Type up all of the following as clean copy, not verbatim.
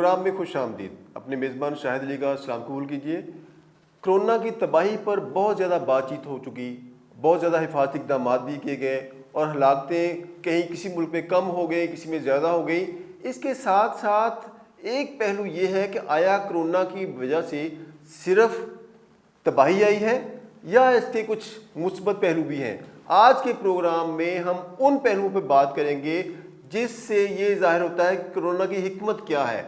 Programme میں خوش آمدید. اپنے میزبان شاہد علی کا سلام قبول کیجیے. کرونا کی تباہی پر بہت زیادہ بات چیت ہو چکی, بہت زیادہ حفاظتی اقدامات بھی کیے گئے اور ہلاکتیں کہیں کسی ملک میں کم ہو گئی, کسی میں زیادہ ہو گئی. اس کے ساتھ ساتھ ایک پہلو یہ ہے کہ آیا کرونا کی وجہ سے صرف تباہی آئی ہے یا اس کے کچھ مثبت پہلو بھی ہیں. آج کے پروگرام میں ہم ان پہلوؤں پہ بات کریں گے جس سے یہ ظاہر ہوتا ہے کہ کرونا کی حکمت کیا ہے.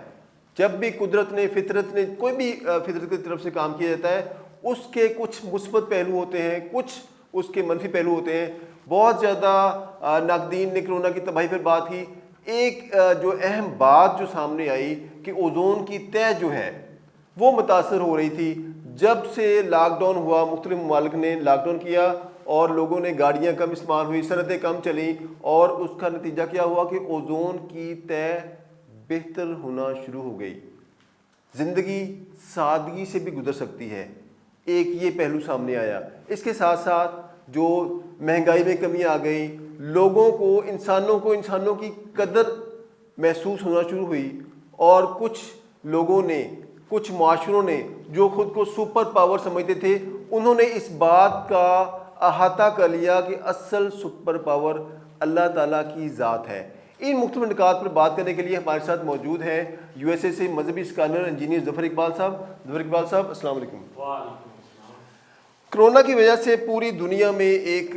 جب بھی قدرت نے, فطرت نے, کوئی بھی فطرت کی طرف سے کام کیا جاتا ہے, اس کے کچھ مثبت پہلو ہوتے ہیں, کچھ اس کے منفی پہلو ہوتے ہیں. بہت زیادہ ناقدین نے کرونا کی تباہی پر بات کی. ایک جو اہم بات جو سامنے آئی کہ اوزون کی تہہ جو ہے وہ متاثر ہو رہی تھی. جب سے لاک ڈاؤن ہوا, مختلف ممالک نے لاک ڈاؤن کیا اور لوگوں نے گاڑیاں کم استعمال ہوئی, صنعتیں کم چلیں, اور اس کا نتیجہ کیا ہوا کہ اوزون کی تہہ بہتر ہونا شروع ہو گئی. زندگی سادگی سے بھی گزر سکتی ہے, ایک یہ پہلو سامنے آیا. اس کے ساتھ ساتھ جو مہنگائی میں کمی آ گئی, لوگوں کو, انسانوں کی قدر محسوس ہونا شروع ہوئی, اور کچھ لوگوں نے, کچھ معاشروں نے جو خود کو سپر پاور سمجھتے تھے, انہوں نے اس بات کا احاطہ کر لیا کہ اصل سپر پاور اللہ تعالیٰ کی ذات ہے. ان مختلف نکات پر بات کرنے کے لیے ہمارے ساتھ موجود ہیں یو ایس اے سے مذہبی اسکالر انجینئر ظفر اقبال صاحب. ظفر اقبال صاحب السلام علیکم. کرونا کی وجہ سے پوری دنیا میں ایک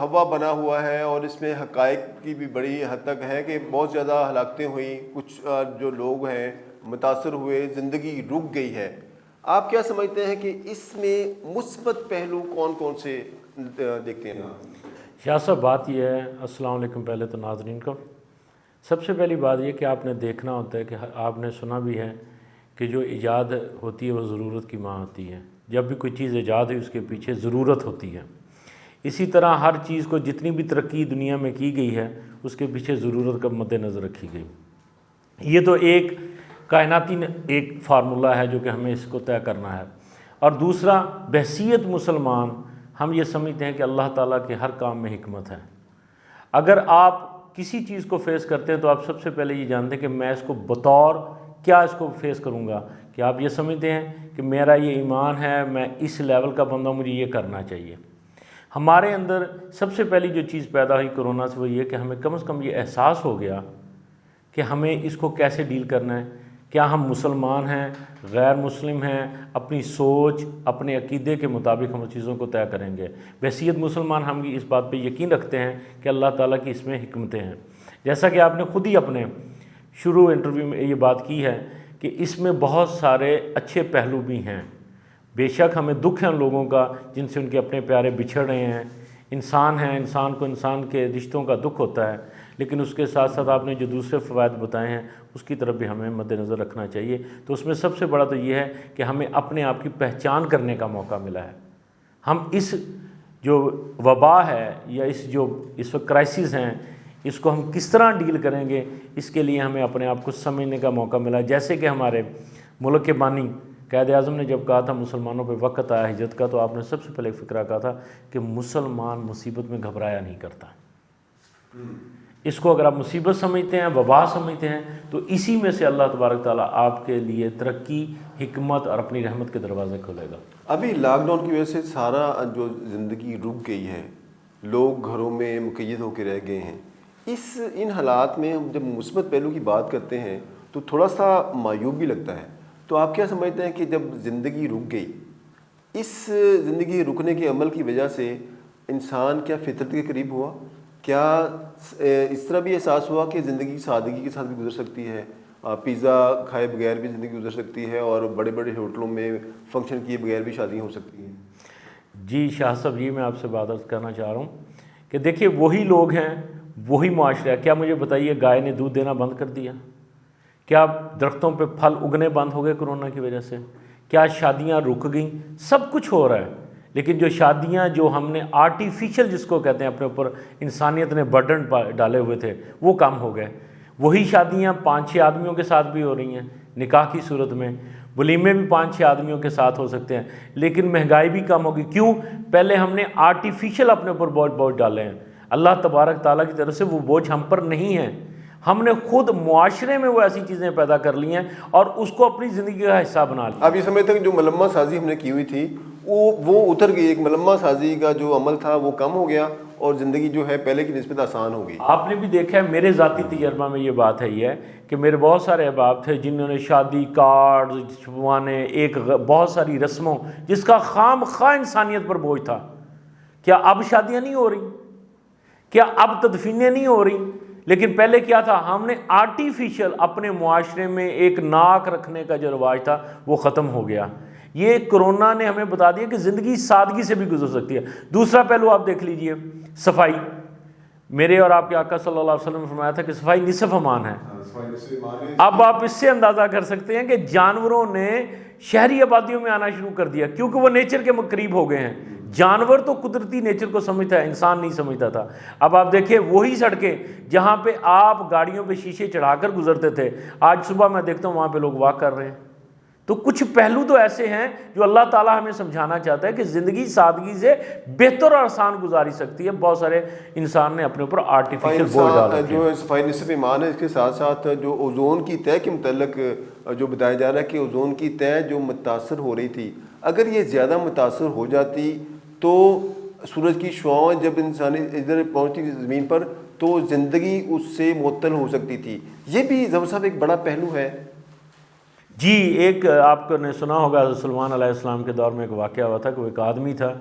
ہوا بنا ہوا ہے اور اس میں حقائق کی بھی بڑی حد تک ہے کہ بہت زیادہ ہلاکتیں ہوئیں, کچھ جو لوگ ہیں متاثر ہوئے, زندگی رک گئی ہے. آپ کیا سمجھتے ہیں کہ اس میں مثبت پہلو کون کون سے دیکھتے ہیں؟ شاہ صاحب بات یہ ہے, السلام علیکم پہلے تو ناظرین کو. سب سے پہلی بات یہ کہ آپ نے دیکھنا ہوتا ہے کہ آپ نے سنا بھی ہے کہ جو ایجاد ہوتی ہے وہ ضرورت کی ماں ہوتی ہے. جب بھی کوئی چیز ایجاد ہوئی اس کے پیچھے ضرورت ہوتی ہے. اسی طرح ہر چیز کو جتنی بھی ترقی دنیا میں کی گئی ہے اس کے پیچھے ضرورت کا مد نظر رکھی گئی. یہ تو ایک کائناتی ایک فارمولہ ہے جو کہ ہمیں اس کو طے کرنا ہے. اور دوسرا, بحیثیت مسلمان ہم یہ سمجھتے ہیں کہ اللہ تعالیٰ کے ہر کام میں حکمت ہے. اگر آپ کسی چیز کو فیس کرتے ہیں تو آپ سب سے پہلے یہ جانتے ہیں کہ میں اس کو بطور کیا اس کو فیس کروں گا. کہ آپ یہ سمجھتے ہیں کہ میرا یہ ایمان ہے, میں اس لیول کا بندہ ہوں, مجھے یہ کرنا چاہیے. ہمارے اندر سب سے پہلی جو چیز پیدا ہوئی کرونا سے وہ یہ کہ ہمیں کم از کم یہ احساس ہو گیا کہ ہمیں اس کو کیسے ڈیل کرنا ہے. کیا ہم مسلمان ہیں, غیر مسلم ہیں, اپنی سوچ, اپنے عقیدے کے مطابق ہم چیزوں کو طے کریں گے. بحیثیت مسلمان ہم اس بات پہ یقین رکھتے ہیں کہ اللہ تعالیٰ کی اس میں حکمتیں ہیں. جیسا کہ آپ نے خود ہی اپنے شروع انٹرویو میں یہ بات کی ہے کہ اس میں بہت سارے اچھے پہلو بھی ہیں. بے شک ہمیں دکھ ہے ان لوگوں کا جن سے ان کے اپنے پیارے بچھڑ رہے ہیں. انسان ہیں, انسان کو انسان کے رشتوں کا دکھ ہوتا ہے, لیکن اس کے ساتھ ساتھ آپ نے جو دوسرے فوائد بتائے ہیں اس کی طرف بھی ہمیں مد نظر رکھنا چاہیے. تو اس میں سب سے بڑا تو یہ ہے کہ ہمیں اپنے آپ کی پہچان کرنے کا موقع ملا ہے. ہم اس جو وبا ہے یا اس وقت کرائسس ہیں اس کو ہم کس طرح ڈیل کریں گے, اس کے لیے ہمیں اپنے آپ کو سمجھنے کا موقع ملا. جیسے کہ ہمارے ملک کے بانی قائد اعظم نے جب کہا تھا مسلمانوں پہ وقت آیا ہجرت کا, تو آپ نے سب سے پہلے فکرہ کہا تھا کہ مسلمان مصیبت میں گھبرایا نہیں کرتا. اس کو اگر آپ مصیبت سمجھتے ہیں, وبا سمجھتے ہیں, تو اسی میں سے اللہ تبارک تعالیٰ آپ کے لیے ترقی, حکمت اور اپنی رحمت کے دروازے کھولے گا. ابھی لاک ڈاؤن کی وجہ سے سارا جو زندگی رک گئی ہے, لوگ گھروں میں مقید ہو کے رہ گئے ہیں. ان حالات میں ہم جب مثبت پہلو کی بات کرتے ہیں تو تھوڑا سا معیوب بھی لگتا ہے. تو آپ کیا سمجھتے ہیں کہ جب زندگی رک گئی, اس زندگی رکنے کے عمل کی وجہ سے انسان کیا فطرت کے قریب ہوا؟ کیا اس طرح بھی احساس ہوا کہ زندگی سادگی کے ساتھ بھی گزر سکتی ہے, پیزا کھائے بغیر بھی زندگی گزر سکتی ہے, اور بڑے بڑے ہوٹلوں میں فنکشن کیے بغیر بھی شادیاں ہو سکتی ہیں؟ جی شاہ صاحب, یہ میں آپ سے بات کرنا چاہ رہا ہوں کہ دیکھیے وہی لوگ ہیں, وہی معاشرہ ہے. کیا مجھے بتائیے گائے نے دودھ دینا بند کر دیا؟ کیا درختوں پہ پھل اگنے بند ہو گئے کرونا کی وجہ سے؟ کیا شادیاں رک گئیں؟ سب کچھ ہو رہا ہے, لیکن جو شادیاں جو ہم نے آرٹیفیشل جس کو کہتے ہیں اپنے اوپر انسانیت نے برڈن ڈالے ہوئے تھے وہ کم ہو گئے. وہی شادیاں 5-6 آدمیوں کے ساتھ بھی ہو رہی ہیں نکاح کی صورت میں, ولیمے بھی 5-6 آدمیوں کے ساتھ ہو سکتے ہیں, لیکن مہنگائی بھی کم ہوگی. کیوں؟ پہلے ہم نے آرٹیفیشل اپنے اوپر بوجھ ڈالے ہیں. اللہ تبارک تعالیٰ کی طرف سے وہ بوجھ ہم پر نہیں ہے. ہم نے خود معاشرے میں وہ ایسی چیزیں پیدا کر لی ہیں اور اس کو اپنی زندگی کا حصہ بنا لیا۔ اب یہ سمجھتے ہیں کہ جو ملمہ سازی ہم نے کی ہوئی تھی وہ اتر گئی، ایک ملمہ سازی کا جو عمل تھا وہ کم ہو گیا اور زندگی جو ہے پہلے کی نسبت آسان ہو گئی۔ آپ نے بھی دیکھا ہے، میرے ذاتی تجربہ میں یہ بات ہے یہ ہے کہ میرے بہت سارے احباب تھے جنہوں نے شادی کارڈ چھپوانے، ایک بہت ساری رسموں جس کا خام خواہ انسانیت پر بوجھ تھا۔ کیا اب شادیاں نہیں ہو رہی؟ کیا اب تدفینیں نہیں ہو رہی؟ لیکن پہلے کیا تھا، ہم نے آرٹیفیشل اپنے معاشرے میں ایک ناک رکھنے کا جو رواج تھا وہ ختم ہو گیا۔ یہ کرونا نے ہمیں بتا دیا کہ زندگی سادگی سے بھی گزر سکتی ہے۔ دوسرا پہلو آپ دیکھ لیجئے، صفائی۔ میرے اور آپ کے آقا صلی اللہ علیہ وسلم نے فرمایا تھا کہ صفائی نصف ایمان ہے۔ اب آپ اس سے اندازہ کر سکتے ہیں کہ جانوروں نے شہری آبادیوں میں آنا شروع کر دیا کیونکہ وہ نیچر کے قریب ہو گئے ہیں۔ جانور تو قدرتی نیچر کو سمجھتا ہے، انسان نہیں سمجھتا تھا۔ اب آپ دیکھیں وہی سڑکیں جہاں پہ آپ گاڑیوں پہ شیشے چڑھا کر گزرتے تھے، آج صبح میں دیکھتا ہوں وہاں پہ لوگ واک کر رہے ہیں۔ تو کچھ پہلو تو ایسے ہیں جو اللہ تعالیٰ ہمیں سمجھانا چاہتا ہے کہ زندگی سادگی سے بہتر اور آسان گزاری سکتی ہے۔ بہت سارے انسان نے اپنے اوپر آرٹیفیشل بورڈ ڈال رکھے ہیں۔ جو صفائی نصف ایمان ہے، اس کے ساتھ ساتھ جو اوزون کی تہ کے متعلق جو بتایا جا رہا ہے کہ اوزون کی تہ جو متاثر ہو رہی تھی، اگر یہ زیادہ متاثر ہو جاتی تو سورج کی شعاعیں جب انسانی ادھر پہنچتی تھی زمین پر تو زندگی اس سے معطل ہو سکتی تھی۔ یہ بھی ظفر صاحب ایک بڑا پہلو ہے۔ جی، ایک آپ کو نے سنا ہوگا حضرت سلمان علیہ السلام کے دور میں ایک واقعہ ہوا تھا کہ وہ ایک آدمی تھا،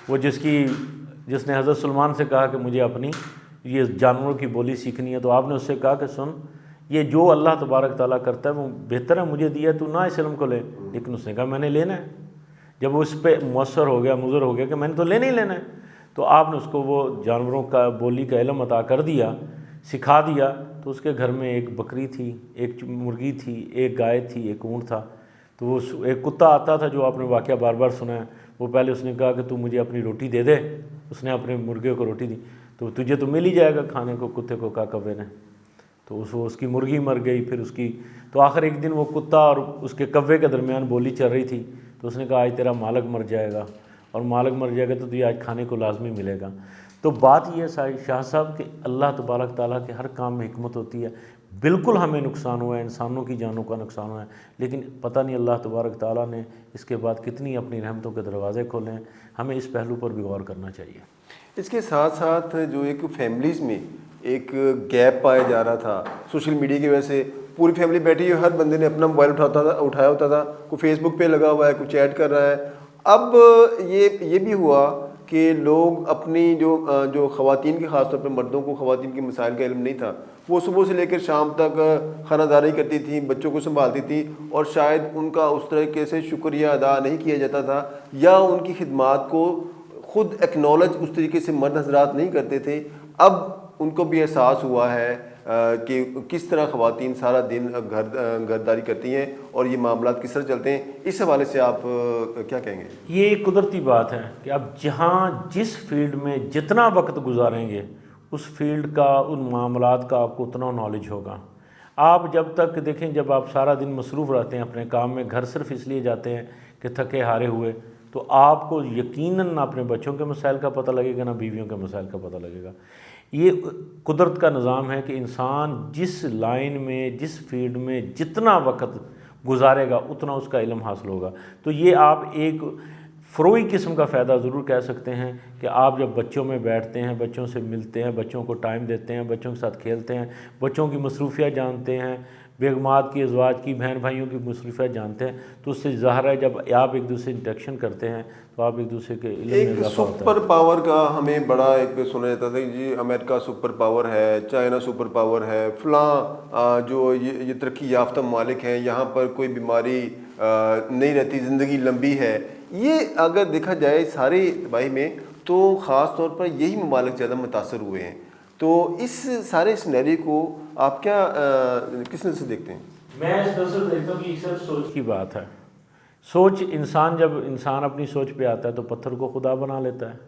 وہ جس نے حضرت سلمان سے کہا کہ مجھے اپنی یہ جانوروں کی بولی سیکھنی ہے، تو آپ نے اس سے کہا کہ سن، یہ جو اللہ تبارک تعالیٰ کرتا ہے وہ بہتر ہے، مجھے دیا تو نہ اس علم کو لے۔ لیکن اس نے کہا میں نے لینا ہے۔ جب وہ اس پہ مؤثر ہو گیا، مضر ہو گیا کہ میں نے تو لینا ہی لینا ہے، تو آپ نے اس کو وہ جانوروں کا بولی کا علم عطا کر دیا، سکھا دیا۔ تو اس کے گھر میں ایک بکری تھی، ایک مرغی تھی، ایک گائے تھی، ایک اونٹ تھا۔ تو وہ ایک کتا آتا تھا جو آپ نے واقعہ بار بار سنا ہے، وہ پہلے اس نے کہا کہ تو مجھے اپنی روٹی دے دے، اس نے اپنے مرغے کو روٹی دی، تو تجھے تو مل ہی جائے گا کھانے کو، کتے کو کہا کوے نے۔ تو اس کی مرغی مر گئی، پھر اس کی تو آخر ایک دن وہ کتا اور اس کے کوے کے درمیان بولی چل رہی تھی، تو اس نے کہا آج تیرا مالک مر جائے گا، اور مالک مر جائے گا تو تجھے آج کھانے کو لازمی ملے گا۔ تو بات یہ ہے شاہ صاحب کہ اللہ تبارک تعالیٰ کے ہر کام میں حکمت ہوتی ہے۔ بالکل ہمیں نقصان ہوا ہے، انسانوں کی جانوں کا نقصان ہوا ہے، لیکن پتہ نہیں اللہ تبارک تعالیٰ نے اس کے بعد کتنی اپنی رحمتوں کے دروازے کھولے ہیں۔ ہمیں اس پہلو پر بھی غور کرنا چاہیے۔ اس کے ساتھ ساتھ جو ایک فیملیز میں ایک گیپ پایا جا رہا تھا سوشل میڈیا کی وجہ سے، پوری فیملی بیٹھی ہوئی، ہر بندے نے اپنا موبائل اٹھایا ہوتا تھا، کوئی فیس بک پہ لگا ہوا ہے، کوئی چیٹ کر رہا ہے۔ اب یہ بھی ہوا کہ لوگ اپنی جو خواتین کے، خاص طور پہ مردوں کو خواتین کے مسائل کا علم نہیں تھا، وہ صبح سے لے کر شام تک خانہ داری کرتی تھیں، بچوں کو سنبھالتی تھیں، اور شاید ان کا اس طریقے سے شکریہ ادا نہیں کیا جاتا تھا، یا ان کی خدمات کو خود ایکنالج اس طریقے سے مرد حضرات نہیں کرتے تھے۔ اب ان کو بھی احساس ہوا ہے کہ کس طرح خواتین سارا دن گھرداری کرتی ہیں اور یہ معاملات کس طرح چلتے ہیں۔ اس حوالے سے آپ کیا کہیں گے؟ یہ ایک قدرتی بات ہے کہ اب جہاں جس فیلڈ میں جتنا وقت گزاریں گے اس فیلڈ کا، ان معاملات کا آپ کو اتنا نالج ہوگا۔ آپ جب تک دیکھیں، جب آپ سارا دن مصروف رہتے ہیں اپنے کام میں، گھر صرف اس لیے جاتے ہیں کہ تھکے ہارے ہوئے، تو آپ کو یقیناً نہ اپنے بچوں کے مسائل کا پتہ لگے گا، نہ بیویوں کے مسائل کا پتہ لگے گا۔ یہ قدرت کا نظام ہے کہ انسان جس لائن میں، جس فیلڈ میں جتنا وقت گزارے گا اتنا اس کا علم حاصل ہوگا۔ تو یہ آپ ایک فروئی قسم کا فائدہ ضرور کہہ سکتے ہیں کہ آپ جب بچوں میں بیٹھتے ہیں، بچوں سے ملتے ہیں، بچوں کو ٹائم دیتے ہیں، بچوں کے ساتھ کھیلتے ہیں، بچوں کی مصروفیات جانتے ہیں، بیگمات کی، ازواج کی، بہن بھائیوں کی مصروفیات جانتے ہیں، تو اس سے ظاہر ہے جب آپ ایک دوسرے سے انٹریکشن کرتے ہیں تو آپ ایک دوسرے کے علم میں ایک اضافہ ہوتا ہے۔ سپر پاور کا ہمیں بڑا ایک سنا جاتا تھا کہ جی امریکہ سپر پاور ہے، چائنا سپر پاور ہے، فلاں جو یہ ترقی یافتہ ممالک ہیں، یہاں پر کوئی بیماری نہیں رہتی، زندگی لمبی ہے۔ یہ اگر دیکھا جائے ساری تباہی میں تو خاص طور پر یہی ممالک زیادہ متاثر ہوئے ہیں۔ تو اس سارے سینیریو کو آپ کیا کس نظر سے دیکھتے ہیں؟ میں اس نظر سے دیکھتا ہوں کہ یہ صرف سوچ کی بات ہے۔ سوچ انسان، جب انسان اپنی سوچ پہ آتا ہے تو پتھر کو خدا بنا لیتا ہے،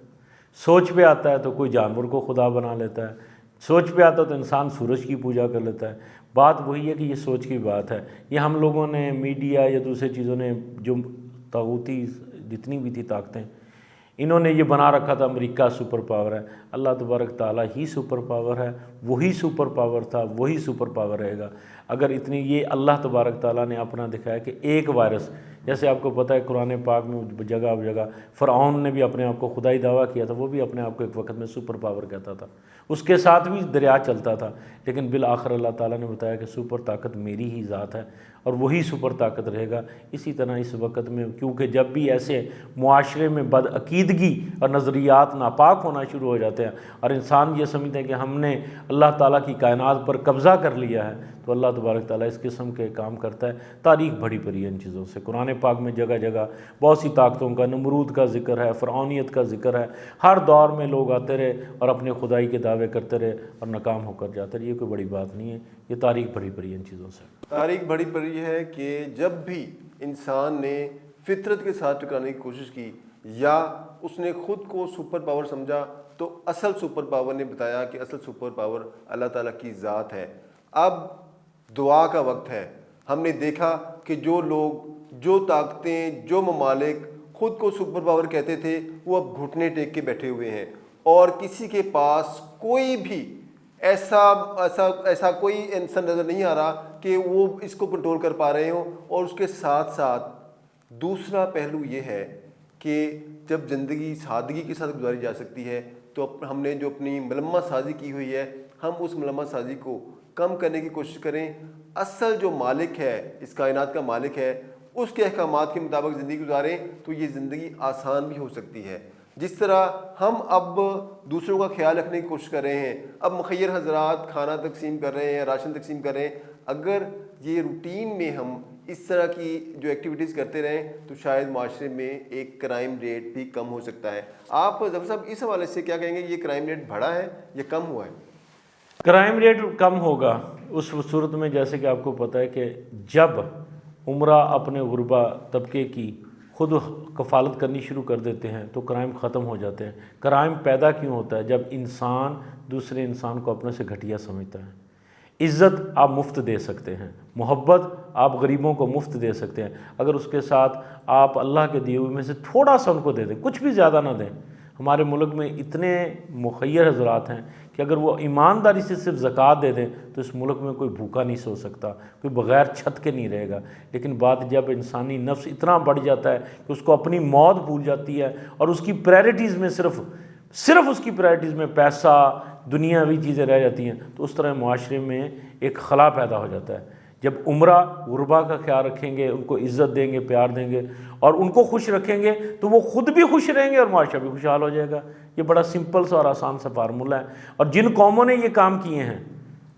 سوچ پہ آتا ہے تو کوئی جانور کو خدا بنا لیتا ہے، سوچ پہ آتا ہے تو انسان سورج کی پوجا کر لیتا ہے۔ بات وہی ہے کہ یہ سوچ کی بات ہے۔ یہ ہم لوگوں نے، میڈیا یا دوسرے چیزوں نے، جو طاغوتی جتنی بھی تھی طاقتیں، انہوں نے یہ بنا رکھا تھا امریکہ سپر پاور ہے، اللہ تبارک تعالیٰ ہی سپر پاور ہے، وہی سپر پاور تھا، وہی سپر پاور رہے گا۔ اگر اتنی یہ اللہ تبارک تعالیٰ نے اپنا دکھایا کہ ایک وائرس، جیسے آپ کو پتہ ہے قرآن پاک میں جگہ جگہ فرعون نے بھی اپنے آپ کو خدائی دعویٰ کیا تھا، وہ بھی اپنے آپ کو ایک وقت میں سپر پاور کہتا تھا، اس کے ساتھ بھی دریا چلتا تھا، لیکن بالآخر اللہ تعالیٰ نے بتایا کہ سپر طاقت میری ہی ذات ہے اور وہی سپر طاقت رہے گا۔ اسی طرح اس وقت میں کیونکہ جب بھی ایسے معاشرے میں بدعقیدگی اور نظریات ناپاک ہونا شروع ہو جاتے ہیں اور انسان یہ سمجھتے ہیں کہ ہم نے اللہ تعالیٰ کی کائنات پر قبضہ کر لیا ہے، تو اللہ تبارک تعالیٰ اس قسم کے کام کرتا ہے۔ تاریخ بھری پڑی ہے ان چیزوں سے، قرآن پاک میں جگہ جگہ بہت سی طاقتوں کا، نمرود کا ذکر ہے، فرعونیت کا ذکر ہے، ہر دور میں لوگ آتے رہے اور اپنے خدائی کے دعوے کرتے رہے اور ناکام ہو کر جاتے رہے۔ یہ کوئی بڑی بات نہیں ہے، یہ تاریخ بھری پڑی ہے ان چیزوں سے۔ تاریخ بڑی پڑی ہے کہ جب بھی انسان نے فطرت کے ساتھ ٹکرانے کی کوشش کی یا اس نے خود کو سپر پاور سمجھا، تو اصل سپر پاور نے بتایا کہ اصل سپر پاور اللہ تعالیٰ کی ذات ہے۔ اب دعا کا وقت ہے۔ ہم نے دیکھا کہ جو لوگ، جو طاقتیں، جو ممالک خود کو سپر پاور کہتے تھے، وہ اب گھٹنے ٹیک کے بیٹھے ہوئے ہیں اور کسی کے پاس کوئی بھی ایسا کوئی انسان نظر نہیں آ رہا کہ وہ اس کو کنٹرول کر پا رہے ہوں۔ اور اس کے ساتھ ساتھ دوسرا پہلو یہ ہے کہ جب زندگی سادگی کے ساتھ گزاری جا سکتی ہے، تو ہم نے جو اپنی ملمہ سازی کی ہوئی ہے، ہم اس ملمہ سازی کو کم کرنے کی کوشش کریں۔ اصل جو مالک ہے، اس کائنات کا مالک ہے، اس کے احکامات کے مطابق زندگی گزاریں تو یہ زندگی آسان بھی ہو سکتی ہے۔ جس طرح ہم اب دوسروں کا خیال رکھنے کی کوشش کر رہے ہیں، اب مخیر حضرات کھانا تقسیم کر رہے ہیں، راشن تقسیم کر رہے ہیں، اگر یہ روٹین میں ہم اس طرح کی جو ایکٹیویٹیز کرتے رہیں تو شاید معاشرے میں ایک کرائم ریٹ بھی کم ہو سکتا ہے۔ آپ ظفر صاحب اس حوالے سے کیا کہیں گے، یہ کرائم ریٹ بڑھا ہے یا کم ہوا ہے؟ کرائم ریٹ کم ہوگا اس صورت میں، جیسے کہ آپ کو پتہ ہے کہ جب عمرہ اپنے غربا طبقے کی خود کفالت کرنی شروع کر دیتے ہیں تو کرائم ختم ہو جاتے ہیں۔ کرائم پیدا کیوں ہوتا ہے؟ جب انسان دوسرے انسان کو اپنے سے گھٹیا سمجھتا ہے۔ عزت آپ مفت دے سکتے ہیں، محبت آپ غریبوں کو مفت دے سکتے ہیں، اگر اس کے ساتھ آپ اللہ کے دیے ہوئے میں سے تھوڑا سا ان کو دے دیں، کچھ بھی زیادہ نہ دیں۔ ہمارے ملک میں اتنے مخیر حضرات ہیں کہ اگر وہ ایمانداری سے صرف زکوٰۃ دے دیں تو اس ملک میں کوئی بھوکا نہیں سو سکتا، کوئی بغیر چھت کے نہیں رہے گا۔ لیکن بات جب انسانی نفس اتنا بڑھ جاتا ہے کہ اس کو اپنی موت بھول جاتی ہے اور اس کی پرائرٹیز میں صرف اس کی پرائرٹیز میں پیسہ، دنیاوی چیزیں رہ جاتی ہیں، تو اس طرح معاشرے میں ایک خلا پیدا ہو جاتا ہے۔ جب عمرہ غربا کا خیال رکھیں گے، ان کو عزت دیں گے، پیار دیں گے اور ان کو خوش رکھیں گے تو وہ خود بھی خوش رہیں گے اور معاشرہ بھی خوشحال ہو جائے گا۔ یہ بڑا سمپل سا اور آسان سا فارمولہ ہے۔ اور جن قوموں نے یہ کام کیے ہیں،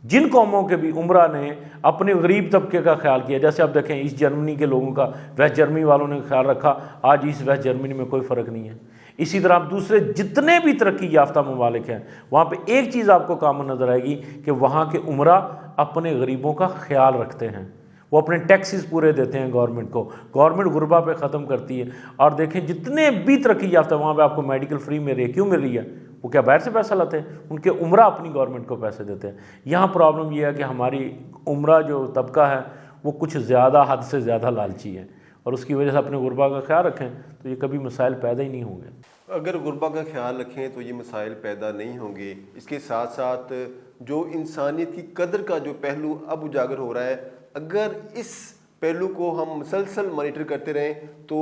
جن قوموں کے بھی عمرہ نے اپنے غریب طبقے کا خیال کیا، جیسے آپ دیکھیں ایسٹ جرمنی کے لوگوں کا ویسٹ جرمنی والوں نے خیال رکھا، آج ایسٹ ویسٹ جرمنی میں کوئی فرق نہیں ہے۔ اسی طرح آپ دوسرے جتنے بھی ترقی یافتہ ممالک ہیں، وہاں پہ ایک چیز آپ کو کامن نظر آئے گی کہ وہاں کے عمرہ اپنے غریبوں کا خیال رکھتے ہیں، وہ اپنے ٹیکسز پورے دیتے ہیں گورنمنٹ کو، گورنمنٹ غربا پہ ختم کرتی ہے۔ اور دیکھیں جتنے بھی ترقی یافتہ، وہاں پہ آپ کو میڈیکل فری مل رہی ہے، کیوں مل رہی ہے؟ وہ کیا باہر سے پیسہ لاتے ہیں؟ ان کے عمرہ اپنی گورنمنٹ کو پیسے دیتے ہیں۔ یہاں پرابلم یہ ہے کہ ہماری عمرہ جو طبقہ ہے وہ کچھ زیادہ، حد سے زیادہ لالچی ہے، اور اس کی وجہ سے اپنے غربا کا خیال رکھیں تو یہ کبھی مسائل پیدا ہی نہیں ہوں گے۔ اگر غربا کا خیال رکھیں تو یہ مسائل پیدا نہیں ہوں گے۔ اس کے ساتھ ساتھ جو انسانیت کی قدر کا جو پہلو اب اجاگر ہو رہا ہے، اگر اس پہلو کو ہم مسلسل مانیٹر کرتے رہیں تو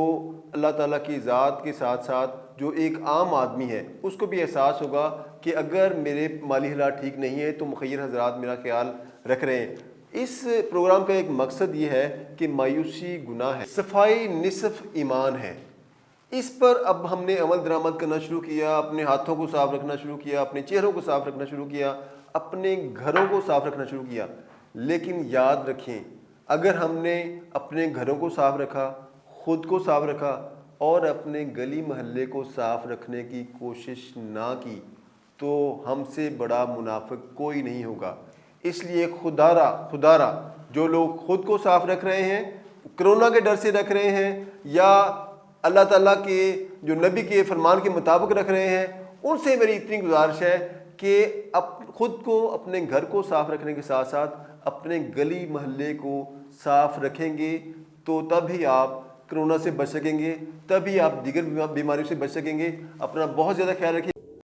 اللہ تعالیٰ کی ذات کے ساتھ ساتھ جو ایک عام آدمی ہے اس کو بھی احساس ہوگا کہ اگر میرے مالی حالات ٹھیک نہیں ہے تو مخیر حضرات میرا خیال رکھ رہے ہیں۔ اس پروگرام کا ایک مقصد یہ ہے کہ مایوسی گناہ ہے، صفائی نصف ایمان ہے۔ اس پر اب ہم نے عمل درآمد کرنا شروع کیا، اپنے ہاتھوں کو صاف رکھنا شروع کیا، اپنے چہروں کو صاف رکھنا شروع کیا، اپنے گھروں کو صاف رکھنا شروع کیا۔ لیکن یاد رکھیں، اگر ہم نے اپنے گھروں کو صاف رکھا، خود کو صاف رکھا اور اپنے گلی محلے کو صاف رکھنے کی کوشش نہ کی تو ہم سے بڑا منافق کوئی نہیں ہوگا۔ اس لیے خدارا جو لوگ خود کو صاف رکھ رہے ہیں، کرونا کے ڈر سے رکھ رہے ہیں، یا اللہ تعالیٰ کے جو نبی کے فرمان کے مطابق رکھ رہے ہیں، ان سے میری اتنی گزارش ہے کہ خود کو، اپنے گھر کو صاف رکھنے کے ساتھ ساتھ اپنے گلی محلے کو صاف رکھیں گے تو تب ہی آپ کرونا سے بچ سکیں گے، تبھی آپ دیگر بیماریوں سے بچ سکیں گے۔ اپنا بہت زیادہ خیال رکھیے۔